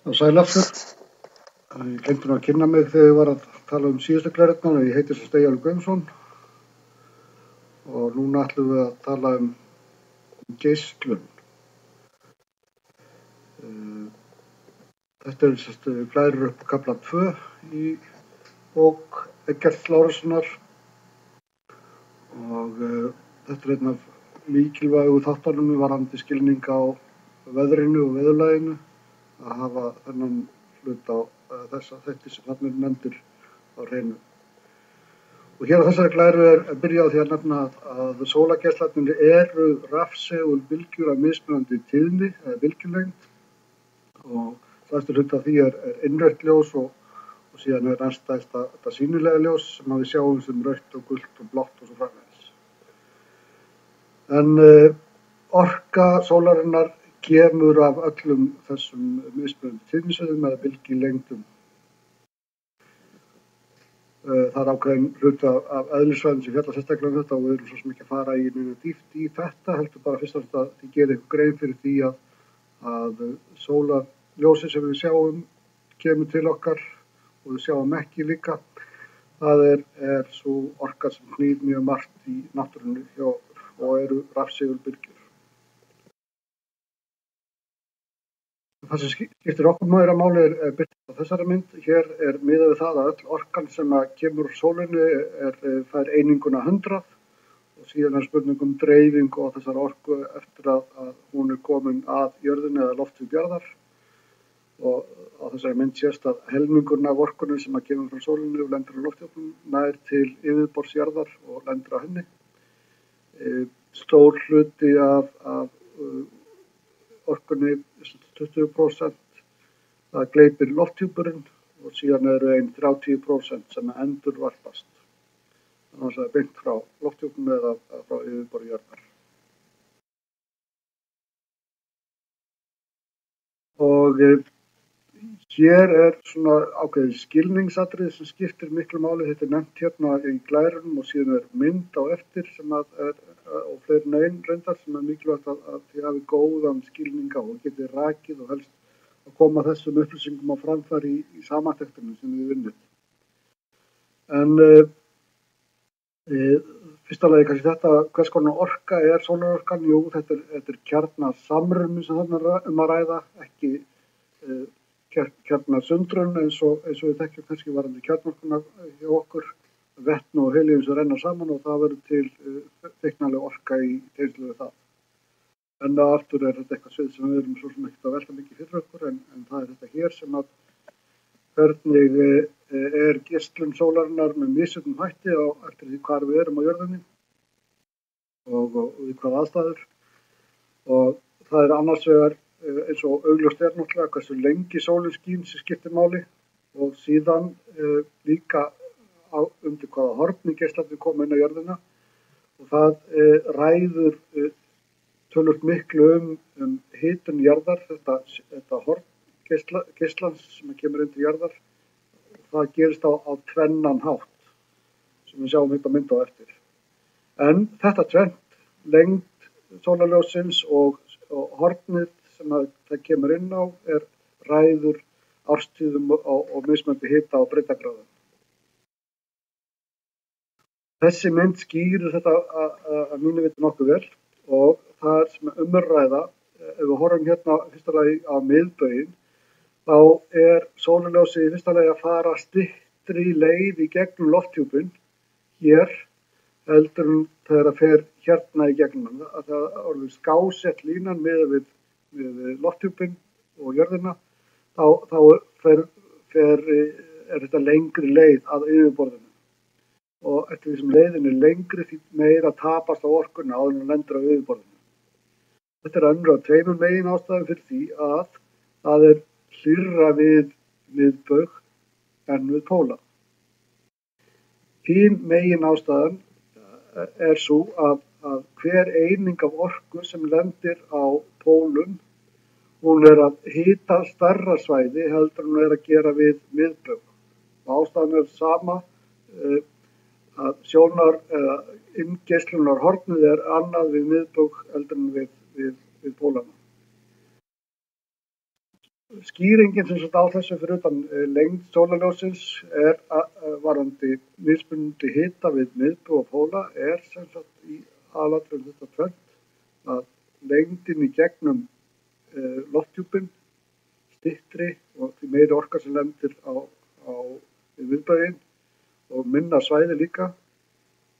Og sæl aftur. Ég glemdi nú að kynna mig þegar ég var að tala síðustu glærurnar. Ég heiti sem Steinar Guðmundsson og núna ætlum við að tala geislun. Þetta glærur upp kafla 2 í bók Eggerts Lárussonar og þetta einn af mikilvægu þáttunum varðandi skilning á veðrinu og veðurlaginu að hafa þennan hlut á þessa þætti sem þarna nefndir á hreinu. Og hér á þessari glæru byrja á því að nefna að sólargeislarnir eru rafsegulbylgjur af mismunandi tíðni eða bylgjulengd og stærstur hluti af því innrautt ljós og síðan næststærsta þetta sýnilega ljós sem við sjáum sem rautt og gult og blátt og svo framvegis. En orka sólarinnar kemur af öllum þessum mismunandi tíðnisviðum eða bylgjulengdum. Það ákveðin hluti af eðlisfræðin sem fjallar sérstaklega þetta og við erum svo sem ekki að fara í neina dýpt í þetta, heldur bara fyrst og fremst að þið gerir ykkur grein fyrir því að sólarljósið sem við sjáum kemur til okkar og við sjáum ekki líka. Það er svo orka sem knýr mjög margt í náttúrunni og eru rafsegulbylgjur. Það sem skiptir okkur meira máli byrjað á þessari mynd. Hér miðað við það að öll orkan sem kemur úr sólinni fær eininguna 100 og síðan spurning dreifingu á þessari orku eftir að hún komin að jörðinni eða lofthjúp jarðar. Og á þessari mynd sést að helmingurinn af orkunni sem kemur frá sólinni og lendir á lofthjúpnum nær til yfirborðs jarðar og lendir á henni. Stór hluti af orkunni 20% það gleypir lofthjúpurinn og síðan eru 30% sem endurvarpast. Þannig að það beint frá lofthjúpnum eða frá yfirborði jarðar. Og hér svona ákveðið skilningsatriði sem skiptir miklu máli. Þetta nefnt hérna í glærunum og síðan mynd á eftir sem og fleiri en ein reyndar sem mikilvægt að þið hafi góðan skilning á og geti rakið og helst að koma þessum upplýsingum á framfæri í samantektunum sem við vinnum. En fyrsta lagi kannski þetta, hvers konar orka sólarorkan? Jú, þetta er kjarnasamruni sem þarna að ræða, ekki kjarnasundrun eins og við þekkjum kannski varðandi kjarnorkuna hjá okkur. Vetni og helíum sem renna saman og það verður til feiknarleg orka í tengslum við það. En aftur þetta eitthvað svið sem við erum svo sem ekkert að velta mikið fyrir okkur en það þetta hér sem að hvernig geislun sólarinnar með misjöfnum hætti eftir því hvar við erum á jörðinni og í hvað aðstæður. Og það annars vegar eins og augljóst náttúrulega hversu lengi sólin skín sem skiptir máli og síðan líka undir hvaða horni geislarnir koma inn á jörðina og það ræður töluvert miklu hitun jarðar, þetta horn geislans sem kemur inn til jarðar og það gerist á tvennan hátt sem við sjáum þetta mynd á eftir. En þetta tvennt, lengd sólarljóssins og hornið sem það kemur inn á ræður árstíðum og mismunandi hita og breiddargráðum. Þessi mynd skýrir þetta að mínu viti nokkuð vel og það sem umræða, ef við horfum hérna fyrsta lagi á miðbauginn, þá sólarljósið í fyrsta lagi að fara styttri leið í gegnum lofthjúpinn hér heldur þegar það fer hérna í gegnum. Það orðið skásett línan með lofthjúpinn og jörðina, þá þetta lengri leið að yfirborðinu. Og eftir því sem leiðin lengri því meira tapast á orkunni áður en hún lendir á yfirborðinu. Þetta önnur af tveimur megin ástæðum fyrir því að það hlýrra við miðbaug en við póla. Hin megin ástæðan sú að hver eining af orku sem lendir á pólum, hún að hita stærra svæði heldur hún að gera við miðbaug. Og ástæðan sama að sjónar eða inngeislunnar hornið annað við miðbaug heldur en við pólana. skýringin sem sagt á þessu fyrir utan lengd sólarljóssins varðandi mismunandi hita við miðbaug og póla sem sagt í aðalatriðum þetta tvennt, að lengdin í gegnum lofthjúpinn styttri og því meiri orka sem lendir á miðbauginn og minna svæði líka,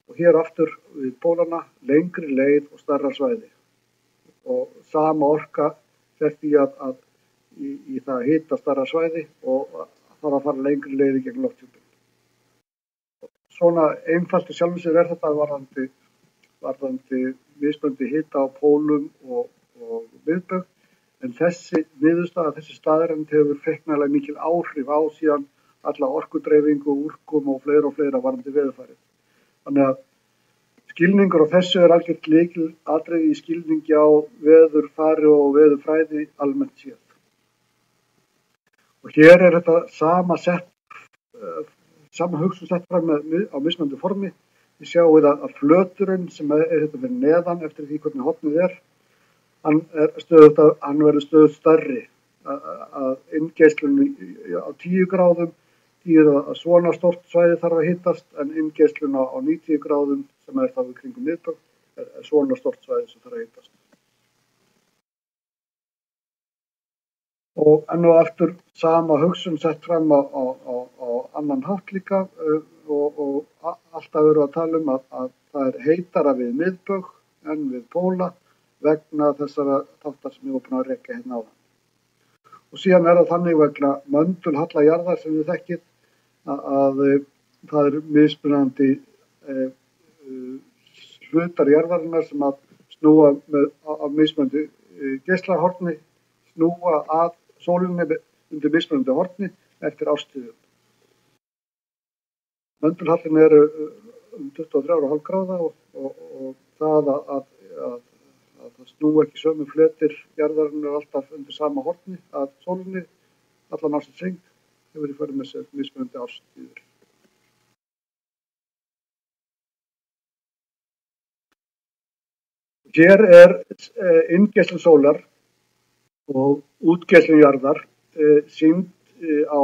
og hér aftur við pólana lengri leið og stærra svæði og sama orka fer því að í það að hita stærra svæði og þarf að fara lengri leið í gegn lofthjúpinn. Svona einfalt í sjálfu sér þetta varðandi mismunandi hita á pólum og miðbaug, en þessi niðurstaða, þessi staðreynd hefur feiknarlega mikil áhrif á síðan alla orkudreifingu, úrkomu og fleira varðandi veðurfarið. Þannig að skilningur á þessu algjört lykilatriði í skilningi á veðurfari og veðurfræði almennt séð. Og hér þetta sama hugsun sett fram á mismunandi formi. Þið sjáum að flöturinn sem þetta fyrir neðan eftir því hvernig hornið hann verður stöðugt stærri. Að inngeislun á 10 gráðum þýðir að svona stórt svæði þarf að hitast, en inngeislun á 90 gráðum sem þá við kringum miðbaug svona stórt svæði sem þarf að hitast. Og enn og aftur sama hugsun sett fram á annan hátt líka og alltaf verður að tala að það heitara við miðbaug en við póla vegna þessara þáttar sem ég var búin að rekja hérna áðan. Og síðan það þannig vegna möndulhalla jarðar sem við þekkið að það mismunandi hlutar jarðarinnar sem að snúa á mismunandi geislahorni, snúa að sólinni undir mismunandi horni eftir árstíðum. Möndulhallin um 23,5 gráða og það að það snúa ekki sömu fletir jarðarinnar alltaf undir sama horni að sólinni allan ársins hring hefur í för með sér mismunandi árstíður. Hér inngeislun sólar og útgeislun jarðar sýnd á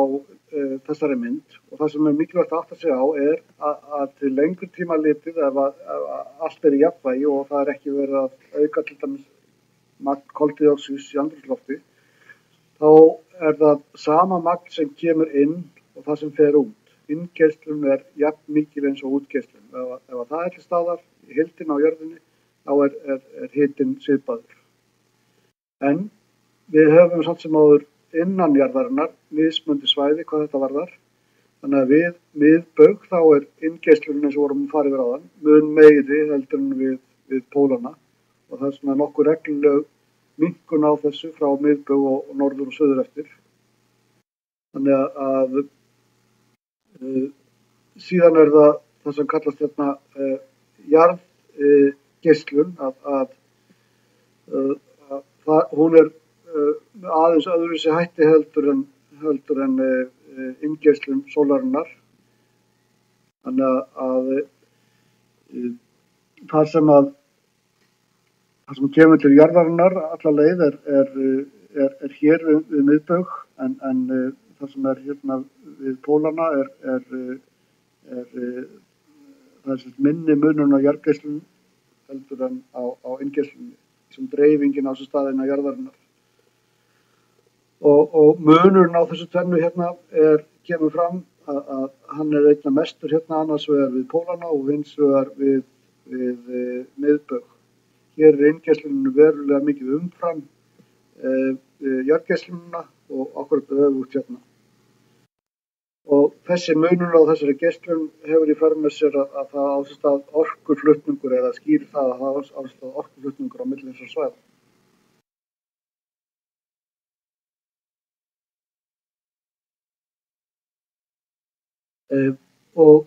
þessari mynd, og það sem mikilvægt að átta sig á að til lengri tíma litið ef allt í jafnvægi og það ekki verið að auka til dæmis magn koldíoxíðs í andrúmslofti, þá það sama magn sem kemur inn og það sem fer út. Inngeislun jafn mikil eins og útgeislun. Ef það til staðar í heildina á jörðinni, þá hitinn svipaður. En við höfum samt sem áður innan jarðarinnar mismunandi svæði hvað þetta varðar. Þannig að við miðbaug þá inngeislun eins og vorum að fara yfir áðan mun meiri heldur en við pólana, og það er nokkuð regluleg minnkun á þessu frá miðbaug og norður og suður eftir. Þannig að síðan það sem kallast hérna jarðgeislun, hún aðeins öðruvísi hætti heldur en inngeislun sólarinnar. Þannig að það sem kemur til jarðarinnar alla leið er hér við miðbaug, en það sem hérna við pólana það minni munun á jarðgeislun heldur en á inngeislun, sem dreifingin á þessu staðina jarðarinnar. Og munurinn á þessu tvennu hérna kemur fram að hann einna mestur hérna annars vegar við pólana og hins vegar við miðbaug. Hér inngeislunum verulega mikið umfram jarðgeislunina og akkurat öfugt hérna. Og þessi munur á þessari geislun hefur í för með sér að það á sér stað orkuflutningur, eða skýrir það að það á sér stað orkuflutningur á milli þessara svæða. Og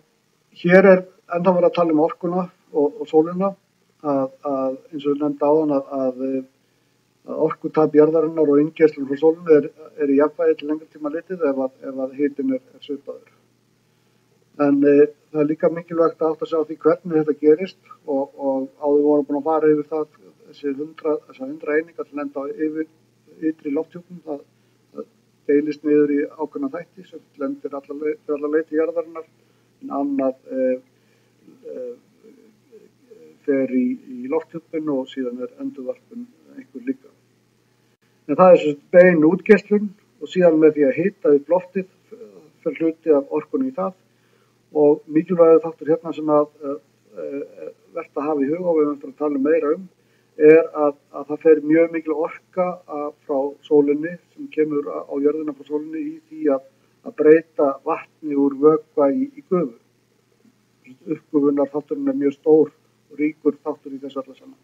hér ennþá verið að tala um orkuna og sólina, að eins og við nefndi áðan að orkutap jarðarinnar og inngeislun frá sólinu í jafnvægi til lengri tíma litið ef hitinn svipaður. En það líka mikilvægt að átta sig á því hvernig þetta gerist, og áður vorum búin að fara yfir það þessar 100 einingar til lenda yfir ytri lofthjúpnum. deilist niður í ákveðna þætti sem lendir alla leið til jarðarinnar, en annað fer í lofthjúpinn og síðan endurvarpun einhver líka. En það svo bein útgeislun og síðan með því að hita upp loftið fer hluti af orkunni í það, og mikilvægur þáttur hérna sem vert að hafa í huga og við höfum að tala meira að það fer mjög mikil orka frá sólinni sem kemur á jörðina frá sólinni í því að breyta vatni úr vökva í gufu. Uppgufunar þátturinn mjög stór og ríkur þáttur í þessu alla saman,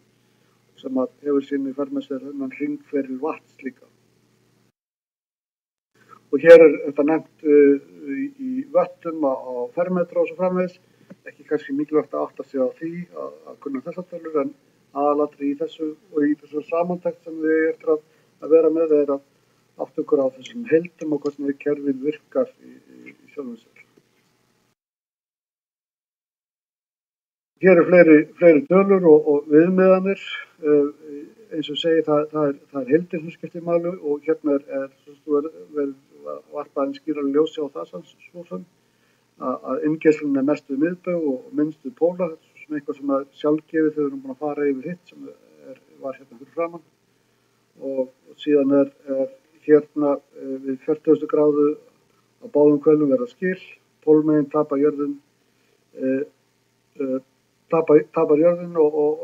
sem hefur sín í för með sér þennan hringferil vatns líka. Og hér þetta nefnt í vöttum á fermetra og svo framvegis, ekki kannski mikilvægt að átta sig á því að kunna þessar tölur, en aðalatriði í þessu og í þessu samantekt sem við eftir að vera með að átta okkur á þessum heildum og hvernig kerfið virkar í sjálfum sér. Hér fleiri tölur og viðmiðanir, eins og segi það heildir sem skiptir máli, og hérna verið varpaðin skýrari ljósi á það svo sem að inngeislun mest við miðbaug og minnst við póla, sem eitthvað sem sjálfgefið þegar við erum búin að fara yfir hitt sem var hérna fyrir framan, og síðan hérna við 40 gráðu á báðum hvölum verða skil, pólmegin tapar jörðin og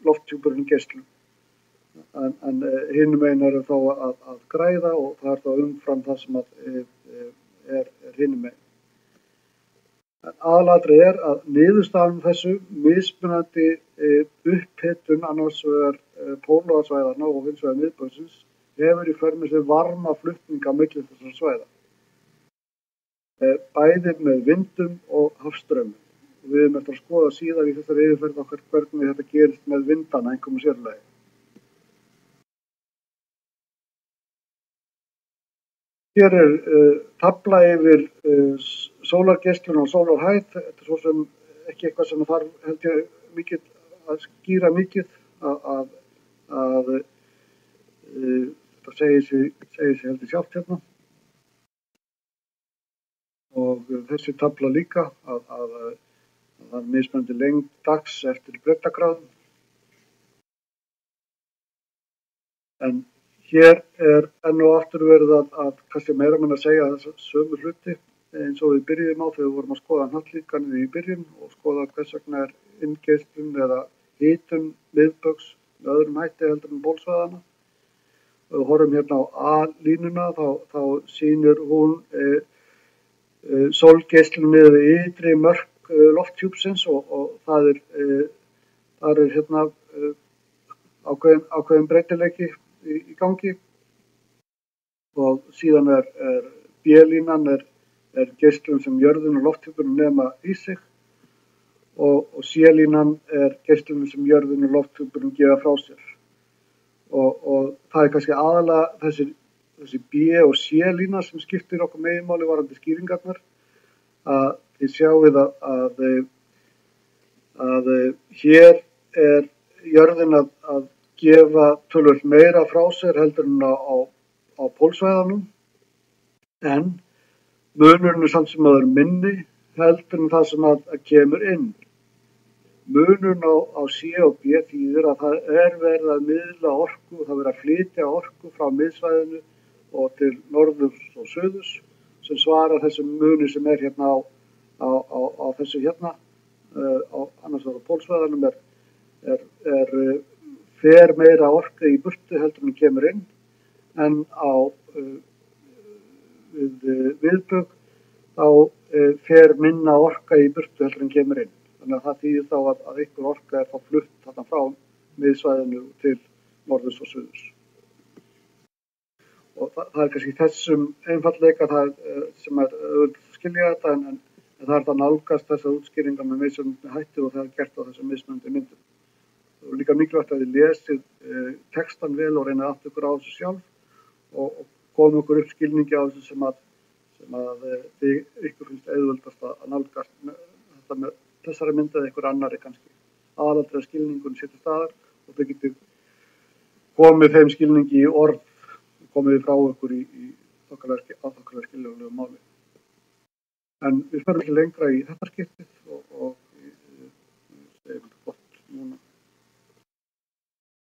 lofthjúpurinn geislun. En hinum megin þá að græða, og það þá umfram það sem hinum megin. Aðalatriði að niðurstaðan þessu mismunandi upphitun annars vegar pólóarsvæðanna og hins vegar miðbaugsins hefur í för með sér varma flutninga á milli þessara svæða. Bæði með vindum og hafstraumum. Við höfum eftir að skoða síðar í þessari yfirferð okkar hvernig þetta gerist með vindana einhverjum sérlagi. Hér tafla yfir sólargeislun og sólarhæð. Þetta svo sem ekki eitthvað sem þarf held ég mikið að skýra mikið að þetta segir sig heldur sjálft hérna. Og þessi tafla líka að það mismunandi lengd dags eftir breiddargráðum. En hér enn og aftur verið að kannski meira að segja þessa sömu hluti eins og við byrjuðum á þegar við vorum að skoða hnattlíkanið í byrjun og skoða hvers vegna inngeislun eða hitun miðbaugs með öðrum hætti heldur en pólsvæðanna. Og við horfum hérna á A-línuna, þá sýnir hún sólgeislun niður við ytri mörk lofthjúpsins og það hérna ákveðin breytileiki í gangi, og síðan B-línan geislun sem jörðin og lofthjúpurinn nema í sig, og C-línan geislun sem jörðin og lofthjúpurinn gefa frá sér. Og það kannski aðalega þessi B- og C-lína sem skiptir okkur meginmáli varðandi skýringarnar, að þið sjáið að hér jörðin að gefa töluvert meira frá sér heldur en á pólsvæðanum, en munurinn samt sem að minni heldur en það sem að kemur inn. Munurinn á C og B þýðir að það verið að miðla orku, það verið að flytja orku frá miðsvæðinu og til norðurs og suðurs, sem svarar þessum muni sem hérna á þessu hérna, annars vegar á pólsvæðanum fer meira orka í burtu heldur en kemur inn, en á viðbögg þá fer minna orka í burtu heldur en kemur inn. Þannig að það þýðir þá að einhver orka þá flutt þarna frá miðsvæðinu til norðurs og suðurs. Og það kannski þessum einfaldleika sem auðvitað að skilja þetta, en það það nálgast þessar útskýringar með mismunandi hætti og það gert á þessum mismunandi myndum. Og líka mikilvægt að þið lesið textan vel og reyna að átta ykkur á þessu sjálf og koma ykkur upp skilningi á þessu sem að ykkur finnst auðveldast að nálgast þetta með þessari mynd eða ykkur annari kannski. Aðalatriði skilningun sér til staðar og þau getið komið þeim skilningi í orð, komið frá ykkur í þokkalega skiljanlegu máli. En við förum ekki lengra í þetta skiptið og